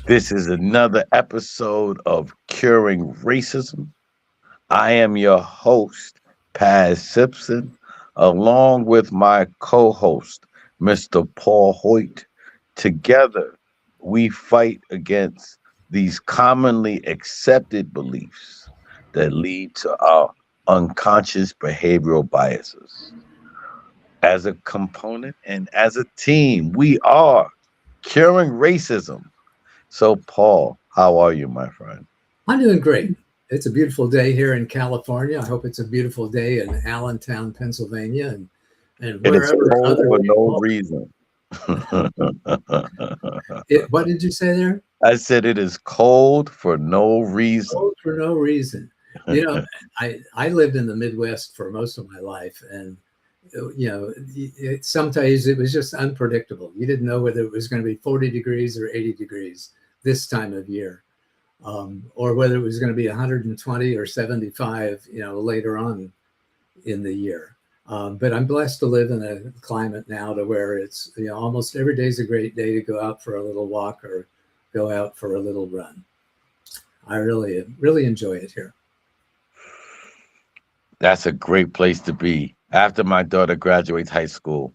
This is another episode of Curing Racism. I am your host, Paz Simpson, along with my co host, Mr. Paul Hoyt. Together, we fight against these commonly accepted beliefs that lead to our unconscious behavioral biases. As a component and as a team, we are curing racism. So, Paul, how are you, my friend? I'm doing great. It's a beautiful day here in California. I hope it's a beautiful day in Allentown, Pennsylvania, and It is wherever cold other for no people. reason. What did you say there? I said it is cold for no reason. Oh, for no reason. You know, I lived in the Midwest for most of my life, and sometimes it was just unpredictable. You didn't know whether it was going to be 40 degrees or 80 degrees this time of year. Or whether it was going to be 120 or 75, later on in the year. But I'm blessed to live in a climate now to where it's, almost every day is a great day to go out for a little walk or go out for a little run. I really, really enjoy it here. That's a great place to be. After my daughter graduates high school,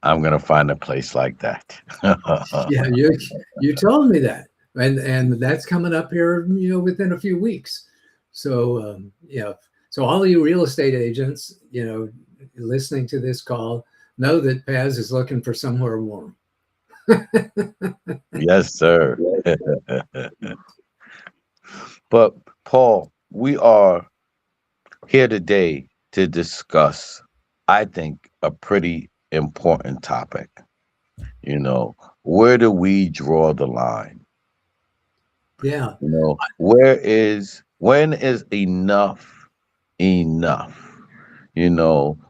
I'm gonna find a place like that. Yeah, you told me that, and that's coming up here, within a few weeks. So so all of you real estate agents, listening to this call, know that Paz is looking for somewhere warm. Yes, sir. But Paul, we are here today to discuss, I think, a pretty important topic. Where do we draw the line? Yeah, When is enough enough?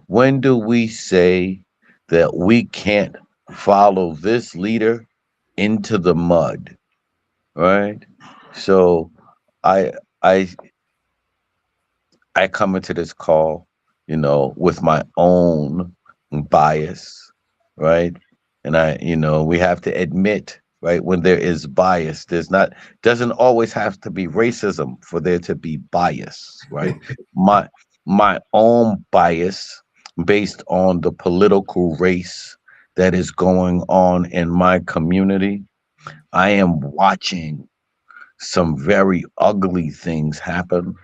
When do we say that we can't follow this leader into the mud, right? So I I I come into this call, with my own bias, right? And we have to admit, right, when there is bias, doesn't always have to be racism for there to be bias, right? My my own bias based on the political race that is going on in my community. I am watching some very ugly things happen.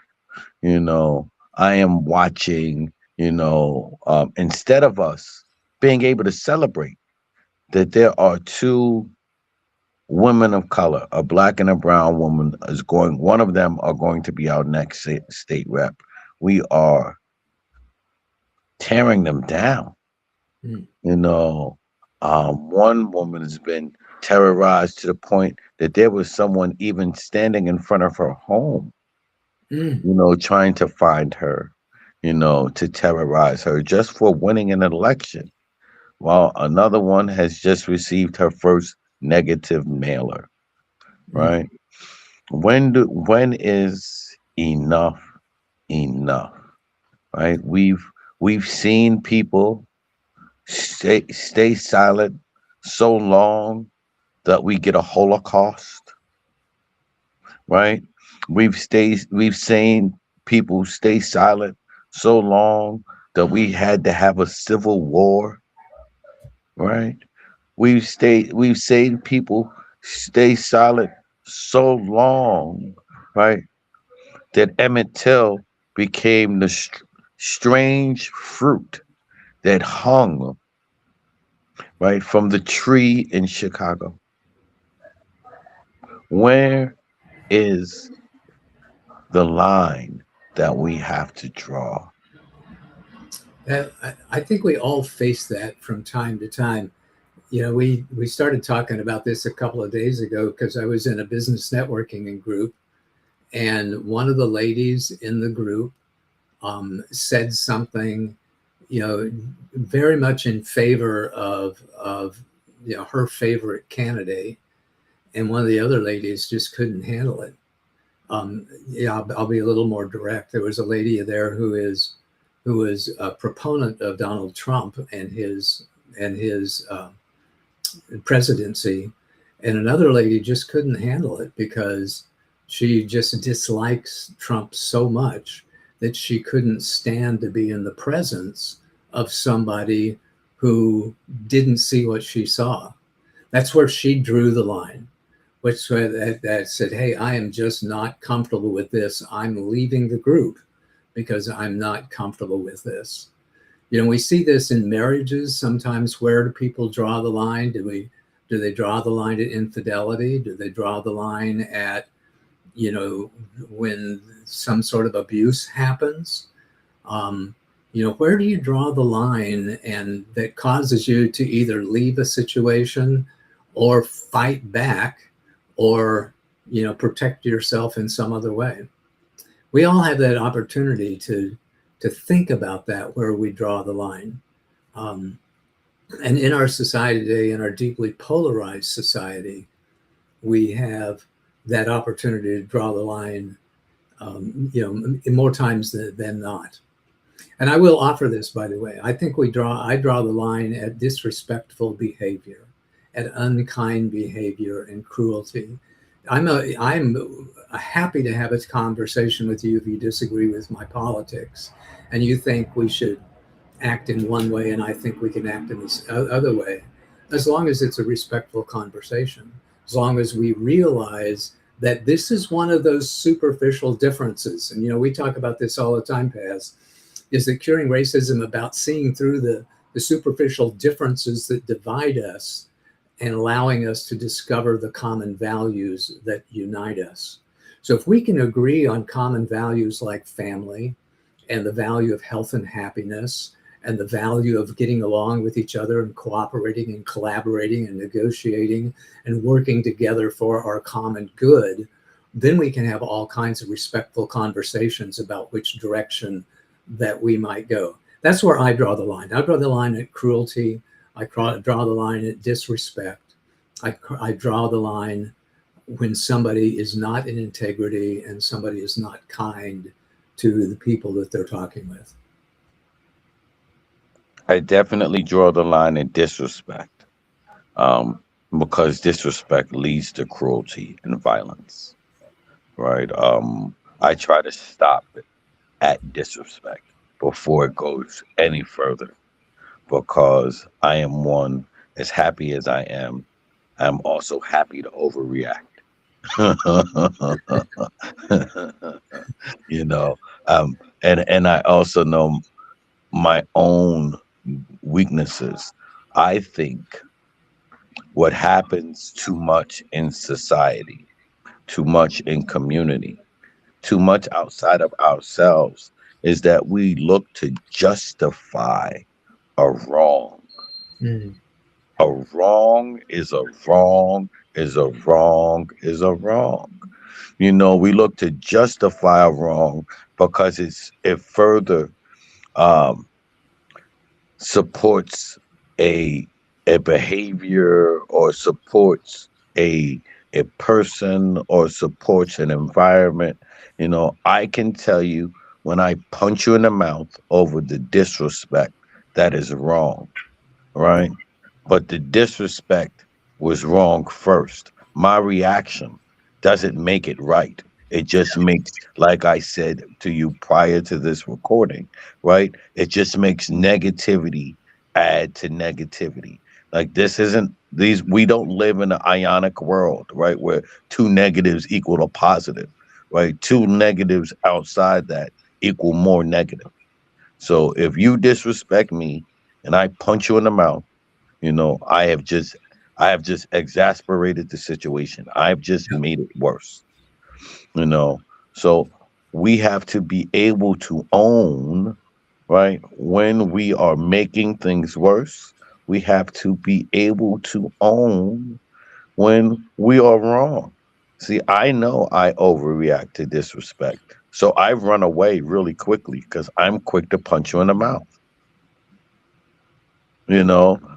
you know I am watching, instead of us being able to celebrate that there are two women of color, a black and a brown woman, one of them are going to be our next state rep. We are tearing them down. mm, you know one woman has been terrorized to the point that there was someone even standing in front of her home, mm, trying to find her, to terrorize her just for winning an election, while another one has just received her first negative mailer, mm. right? When is enough enough, right? We've seen people stay silent so long that we get a holocaust, right? We've seen people stay silent so long that we had to have a civil war, right? We've seen people stay silent so long, right, that Emmett Till became the strange fruit that hung right from the tree in Chicago. Where is the line that we have to draw? I think we all face that from time to time. We started talking about this a couple of days ago because I was in a business networking group, and one of the ladies in the group said something, very much in favor of her favorite candidate, and one of the other ladies just couldn't handle it. I'll be a little more direct. There was a lady there who is a proponent of Donald Trump and his presidency, And another lady just couldn't handle it because she just dislikes Trump so much that she couldn't stand to be in the presence of somebody who didn't see what she saw. That's where she drew the line, which that said, hey, I am just not comfortable with this. I'm leaving the group because I'm not comfortable with this. We see this in marriages sometimes. Where do people draw the line? Do they draw the line at infidelity? Do they draw the line at, you know, when some sort of abuse happens? Um, where do you draw the line and that causes you to either leave a situation or fight back or, protect yourself in some other way? We all have that opportunity to think about that, where we draw the line. Um, and in our society today, in our deeply polarized society, we have that opportunity to draw the line, more times than not. And I will offer this, by the way. I draw the line at disrespectful behavior, at unkind behavior and cruelty. I'm happy to have a conversation with you if you disagree with my politics, and you think we should act in one way, and I think we can act in this other way, as long as it's a respectful conversation, as long as we realize that this is one of those superficial differences. And we talk about this all the time, Paz, is that curing racism about seeing through the superficial differences that divide us and allowing us to discover the common values that unite us. So if we can agree on common values like family and the value of health and happiness and the value of getting along with each other and cooperating and collaborating and negotiating and working together for our common good, then we can have all kinds of respectful conversations about which direction that we might go. That's where I draw the line. I draw the line at cruelty. I draw the line at disrespect. I draw the line when somebody is not in integrity and somebody is not kind to the people that they're talking with. I definitely draw the line at disrespect, um, because disrespect leads to cruelty and violence, right? I try to stop it at disrespect before it goes any further, because I am one, as happy as I am, I'm also happy to overreact. you know, and I also know my own weaknesses. I think what happens too much in society, too much in community, too much outside of ourselves is that we look to justify a wrong. Mm. A wrong is a wrong is a wrong is a wrong. We look to justify a wrong because it further um, supports a a behavior, or supports a a person, or supports an environment. I can tell you, when I punch you in the mouth over the disrespect, that is wrong, right? But the disrespect was wrong first. My reaction doesn't make it right. It just makes, like I said to you prior to this recording, right? It just makes negativity add to negativity. Like, this isn't these we don't live in an ionic world, right? Where two negatives equal a positive, right? Two negatives outside that equal more negative. So if you disrespect me and I punch you in the mouth, you know, I have just I have just exasperated the situation. I've just Yeah. made it worse, you know. So we have to be able to own, right? When we are making things worse, we have to be able to own when we are wrong. See, I know I overreact to disrespect. So I run away really quickly because I'm quick to punch you in the mouth.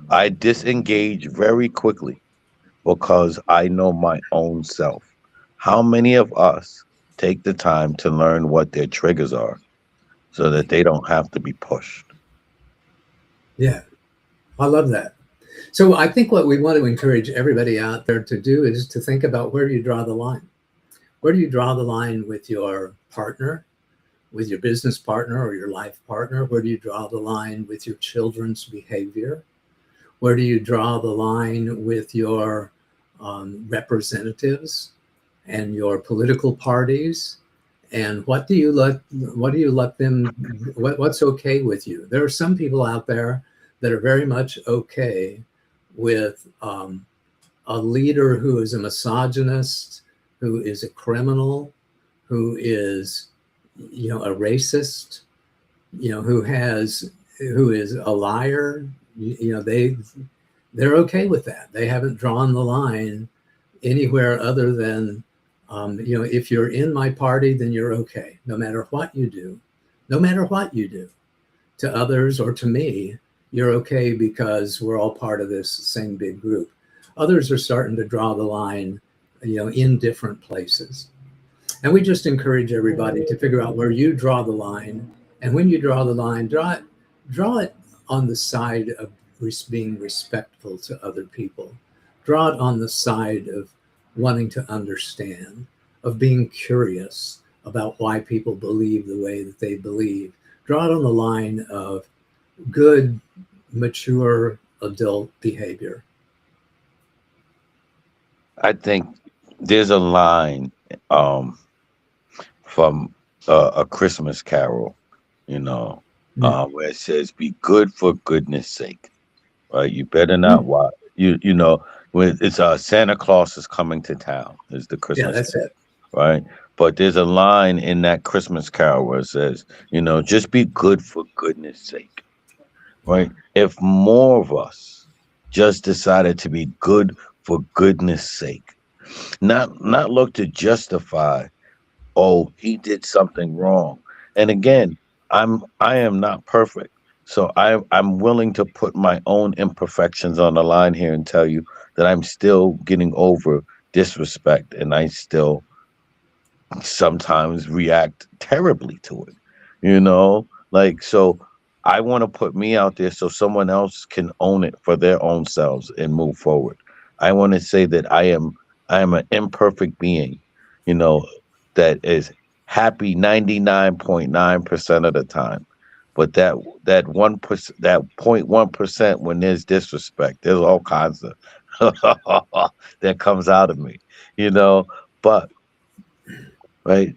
I disengage very quickly because I know my own self. How many of us take the time to learn what their triggers are so that they don't have to be pushed? Yeah. I love that. So I think what we want to encourage everybody out there to do is to think about where you draw the line. Where do you draw the line with your partner, with your business partner or your life partner? Where do you draw the line with your children's behavior? Where do you draw the line with your representatives and your political parties? And what do you let them, what's okay with you? There are some people out there that are very much okay with a leader who is a misogynist, who is a criminal, who is, a racist, who is a liar. They're okay with that. They haven't drawn the line anywhere other than, if you're in my party, then you're okay, no matter what you do, no matter what you do to others or to me, you're okay because we're all part of this same big group. Others are starting to draw the line, in different places. And we just encourage everybody to figure out where you draw the line. And when you draw the line, draw it on the side of being respectful to other people. Draw it on the side of wanting to understand, of being curious about why people believe the way that they believe. Draw it on the line of good, mature adult behavior. I think there's a line um, from a Christmas Carol, you know, Mm. where it says, "Be good for goodness sake." Right? You better not Mm. watch. You know when it's Santa Claus is coming to town is the Yeah, Christmas that's Carol, it. right? But there's a line in that Christmas Carol where it says, just be good for goodness sake, right? If more of us just decided to be good for goodness sake, not look to justify, oh, he did something wrong. And again, I am not perfect. So I'm willing to put my own imperfections on the line here and tell you that I'm still getting over disrespect and I still sometimes react terribly to it. Like, so I want to put me out there so someone else can own it for their own selves and move forward. I want to say that I am an imperfect being, you know, that is happy 99.9% of the time. But that 1%, that 0.1% when there's disrespect, there's all kinds of that comes out of me, you know. But right,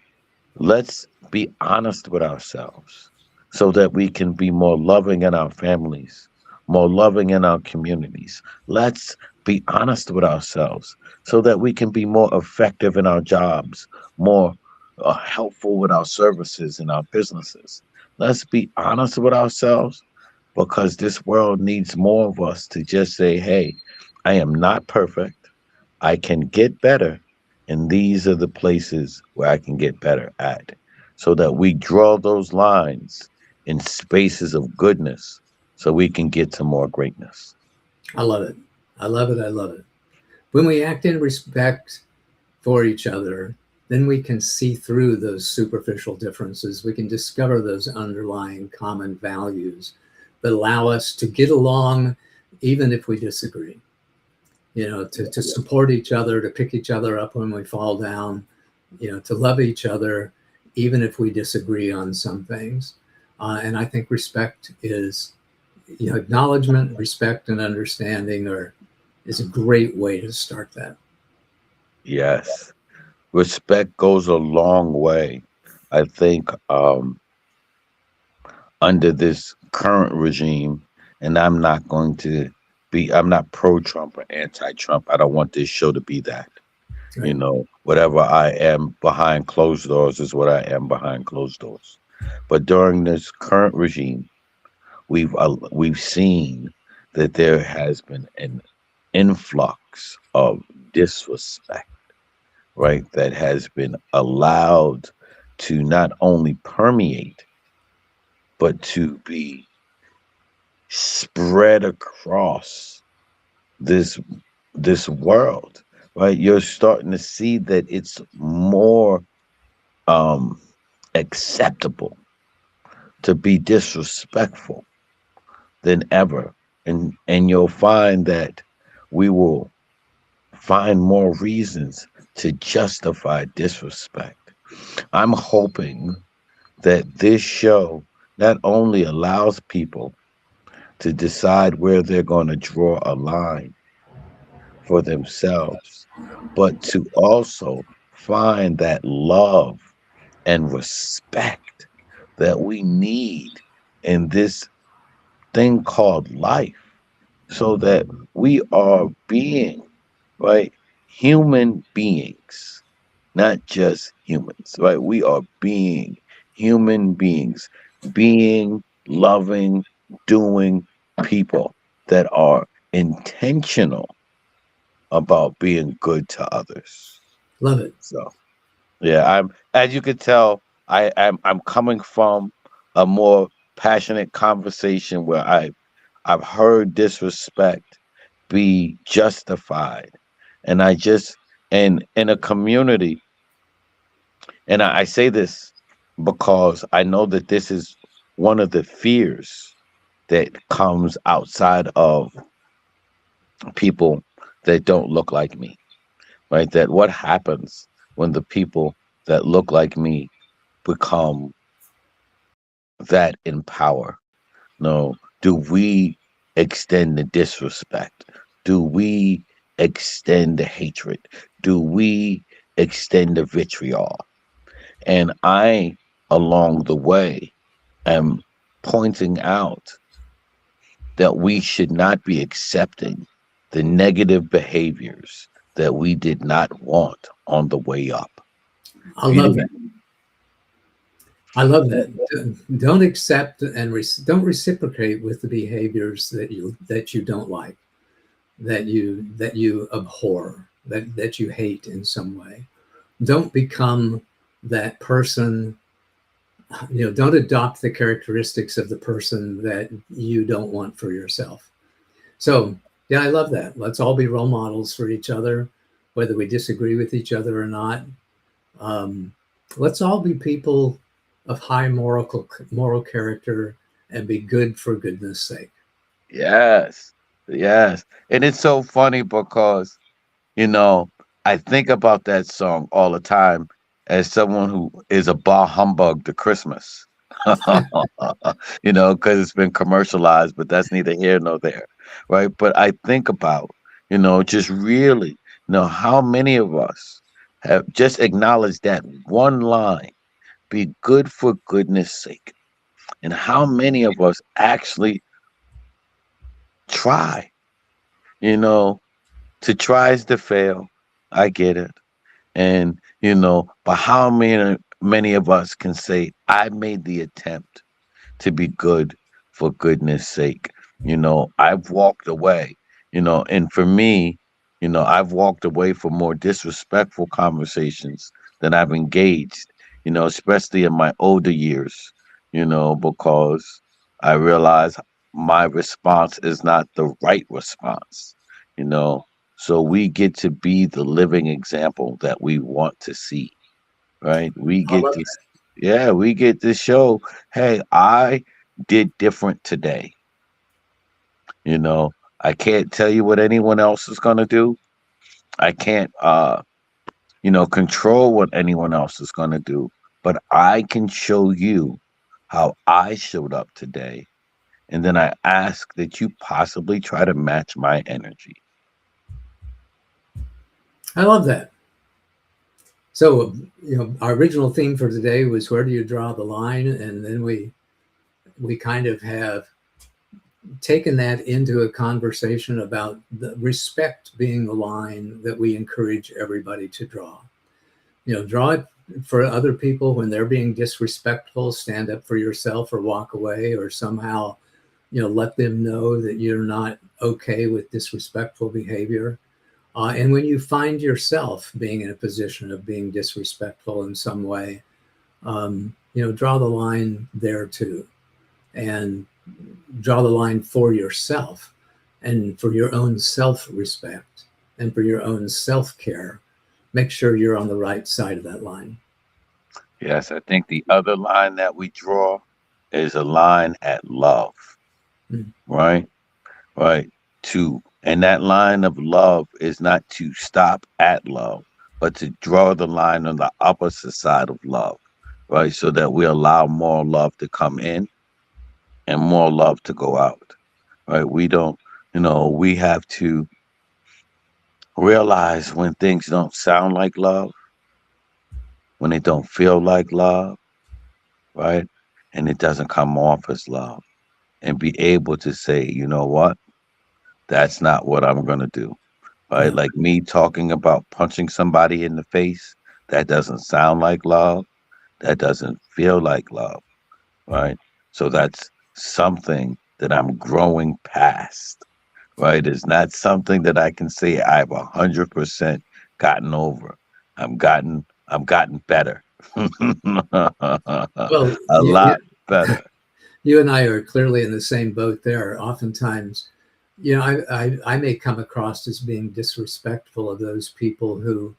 let's be honest with ourselves so that we can be more loving in our families, more loving in our communities. Let's be honest with ourselves so that we can be more effective in our jobs, more helpful with our services and our businesses. Let's be honest with ourselves because this world needs more of us to just say, hey, I am not perfect. I can get better. And these are the places where I can get better at. So that we draw those lines in spaces of goodness so we can get to more greatness. I love it. I love it. I love it. When we act in respect for each other, then we can see through those superficial differences. We can discover those underlying common values that allow us to get along even if we disagree. To support each other, to pick each other up when we fall down, to love each other even if we disagree on some things. And I think respect is, acknowledgement, respect, and understanding is a great way to start that. Yes. Respect goes a long way. I think under this current regime, and I'm not pro Trump or anti Trump. I don't want this show to be that. Right. Whatever I am behind closed doors is what I am behind closed doors. But during this current regime, we've seen that there has been an influx of disrespect, right? That has been allowed to not only permeate but to be spread across this this world, right? You're starting to see that it's more um acceptable to be disrespectful than ever. And you'll find that we will find more reasons to justify disrespect. I'm hoping that this show not only allows people to decide where they're going to draw a line for themselves, but to also find that love and respect that we need in this thing called life, so that we are being, right? Human beings, not just humans, right? We are being human beings, being loving, doing people that are intentional about being good to others. Love it. So, yeah, I'm, as you could tell, I'm coming from a more passionate conversation where I've heard disrespect be justified. And I just, and in a community, and I say this because I know that this is one of the fears that comes outside of people that don't look like me, right? That what happens when the people that look like me become that in power? No, do we extend the disrespect? Do we extend the hatred? Do we extend the vitriol? And I, along the way, am pointing out that we should not be accepting the negative behaviors that we did not want on the way up. I You love that. didn't. I love that. Don't accept and don't reciprocate with the behaviors that you don't like, that you abhor, that you hate in some way. Don't become that person. Don't adopt the characteristics of the person that you don't want for yourself. So, yeah, I love that. Let's all be role models for each other, whether we disagree with each other or not. Um, let's all be people of high moral character and be good for goodness sake. Yes, yes. And it's so funny because, you know, I think about that song all the time as someone who is a bah humbug to Christmas. Because it's been commercialized, but that's neither here nor there, right? But I think about, just really, how many of us have just acknowledged that one line, be good for goodness sake. And how many of us actually try, you know, to try is to fail. I get it. And, but how many of us can say, I made the attempt to be good for goodness sake? I've walked away, and for me, I've walked away from more disrespectful conversations than I've engaged, especially in my older years, because I realize my response is not the right response, you know. So we get to be the living example that we want to see, right? We I get love to, yeah, we get to show, hey, I did different today. You know, I can't tell you what anyone else is going to do. I can't, control what anyone else is going to do, but I can show you how I showed up today. And then I ask that you possibly try to match my energy. I love that. So, our original theme for today was where do you draw the line, and then we kind of have taken that into a conversation about the respect being the line that we encourage everybody to draw. Draw it for other people when they're being disrespectful. Stand up for yourself or walk away, or somehow let them know that you're not okay with disrespectful behavior. And when you find yourself being in a position of being disrespectful in some way, draw the line there too, and draw the line for yourself and for your own self-respect and for your own self-care. Make sure you're on the right side of that line. Yes, I think the other line that we draw is a line at love, Mm. right? right? And that line of love is not to stop at love, but to draw the line on the opposite side of love, right? So that we allow more love to come in and more love to go out, right? We don't, we have to realize when things don't sound like love, when it don't feel like love, right? And it doesn't come off as love, and be able to say, you know what? That's not what I'm going to do, right? Yeah. Like me talking about punching somebody in the face, that doesn't sound like love. That doesn't feel like love, right? So that's something that I'm growing past, right? It's not something that I can say I've 100% gotten over. I'm gotten better, a Well, lot better. you and I are clearly in the same boat there. Oftentimes, I may come across as being disrespectful of those people who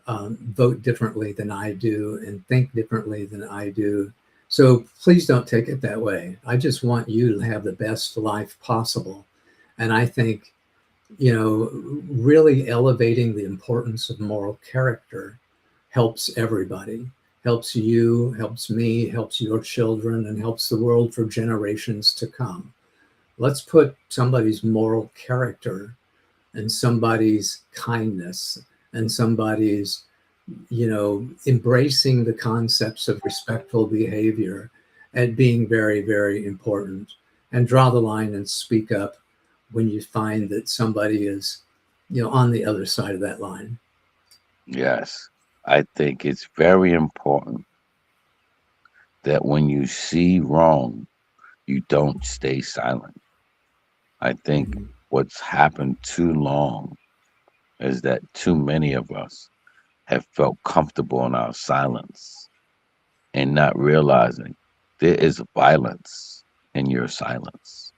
vote differently than I do and think differently than I do. So please don't take it that way. I just want you to have the best life possible. And I think, really elevating the importance of moral character helps everybody, helps you, helps me, helps your children, and helps the world for generations to come. Let's put somebody's moral character and somebody's kindness and somebody's, embracing the concepts of respectful behavior and being very, very important. And draw the line and speak up when you find that somebody is, on the other side of that line. Yes, I think it's very important that when you see wrong, you don't stay silent. I think Mhm. what's happened too long is that too many of us have felt comfortable in our silence and not realizing there is violence in your silence,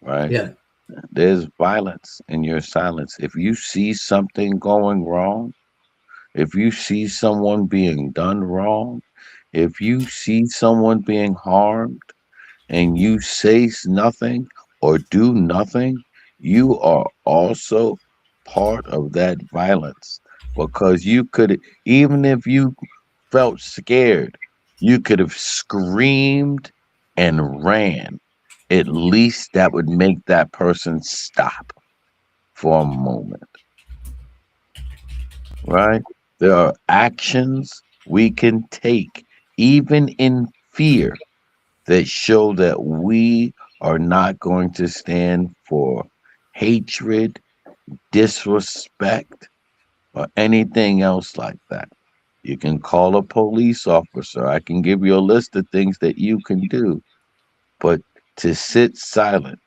right? Yeah. There's violence in your silence. If you see something going wrong, if you see someone being done wrong, if you see someone being harmed, and you say nothing or do nothing, you are also part of that violence, because you could, even if you felt scared, you could have screamed and ran. At least that would make that person stop for a moment, right? There are actions we can take, even in fear, that show that we are not going to stand for hatred, disrespect, or anything else like that. You can call a police officer. I can give you a list of things that you can do. But to sit silent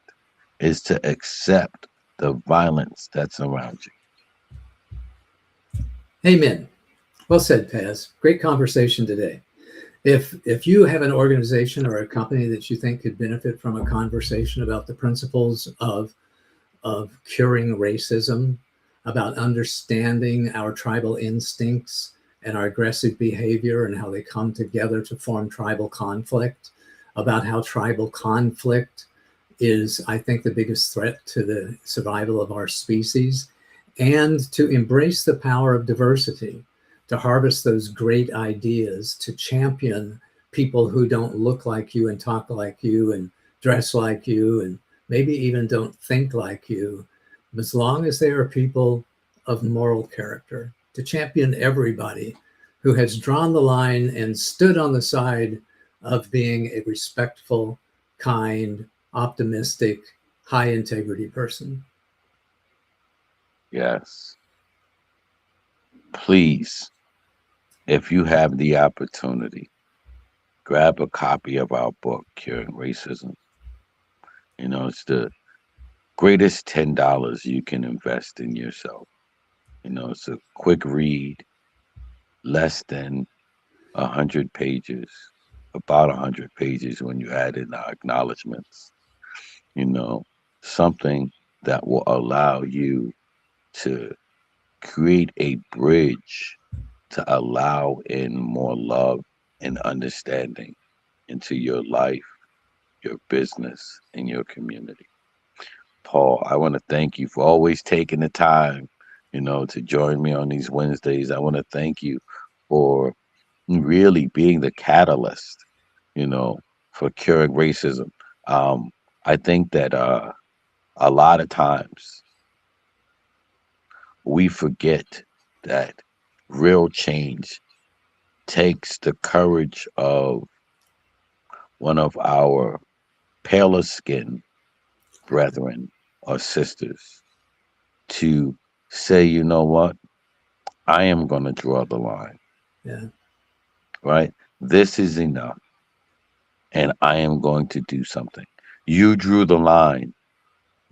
is to accept the violence that's around you. Amen. Well said, Paz. Great conversation today. If you have an organization or a company that you think could benefit from a conversation about the principles of curing racism, about understanding our tribal instincts and our aggressive behavior and how they come together to form tribal conflict, about how tribal conflict is, I think, the biggest threat to the survival of our species, and to embrace the power of diversity, to harvest those great ideas, to champion people who don't look like you and talk like you and dress like you and maybe even don't think like you, as long as they are people of moral character, to champion everybody who has drawn the line and stood on the side of being a respectful, kind, optimistic, high integrity person. Yes. Please, if you have the opportunity, grab a copy of our book, Curing Racism. It's the greatest $10 you can invest in yourself. It's a quick read, less than 100 pages, about 100 pages when you add in our acknowledgments. You know, something that will allow you to create a bridge to allow in more love and understanding into your life, your business, and your community. Paul, I want to thank you for always taking the time, to join me on these Wednesdays. I want to thank you for really being the catalyst, you know, for curing racism. Um, I think that a lot of times we forget that real change takes the courage of one of our paler skinned brethren or sisters to say, you know what, I am going to draw the line, Yeah. right? This is enough, and I am going to do something. You drew the line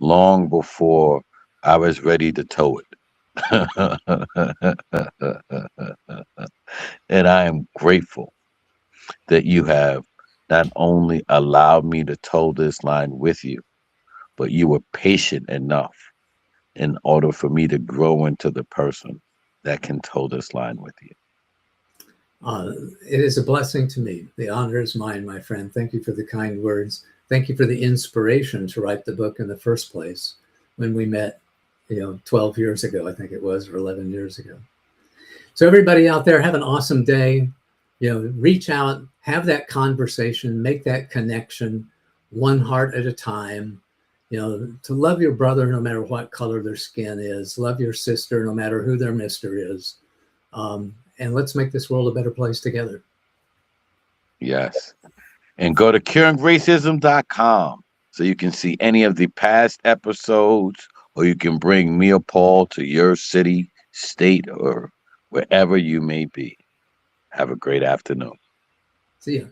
long before I was ready to toe it. And I am grateful that you have not only allowed me to toe this line with you, but you were patient enough in order for me to grow into the person that can toe this line with you. Uh, it is a blessing to me. The honor is mine, my friend. Thank you for the kind words. Thank you for the inspiration to write the book in the first place when we met, 12 years ago, I think it was, or 11 years ago. So, everybody out there, have an awesome day. Reach out, have that conversation, make that connection, one heart at a time. To love your brother no matter what color their skin is, love your sister no matter who their mister is. And let's make this world a better place together. Yes. And go to curingracism.com so you can see any of the past episodes, or you can bring me or Paul to your city, state, or wherever you may be. Have a great afternoon. See ya.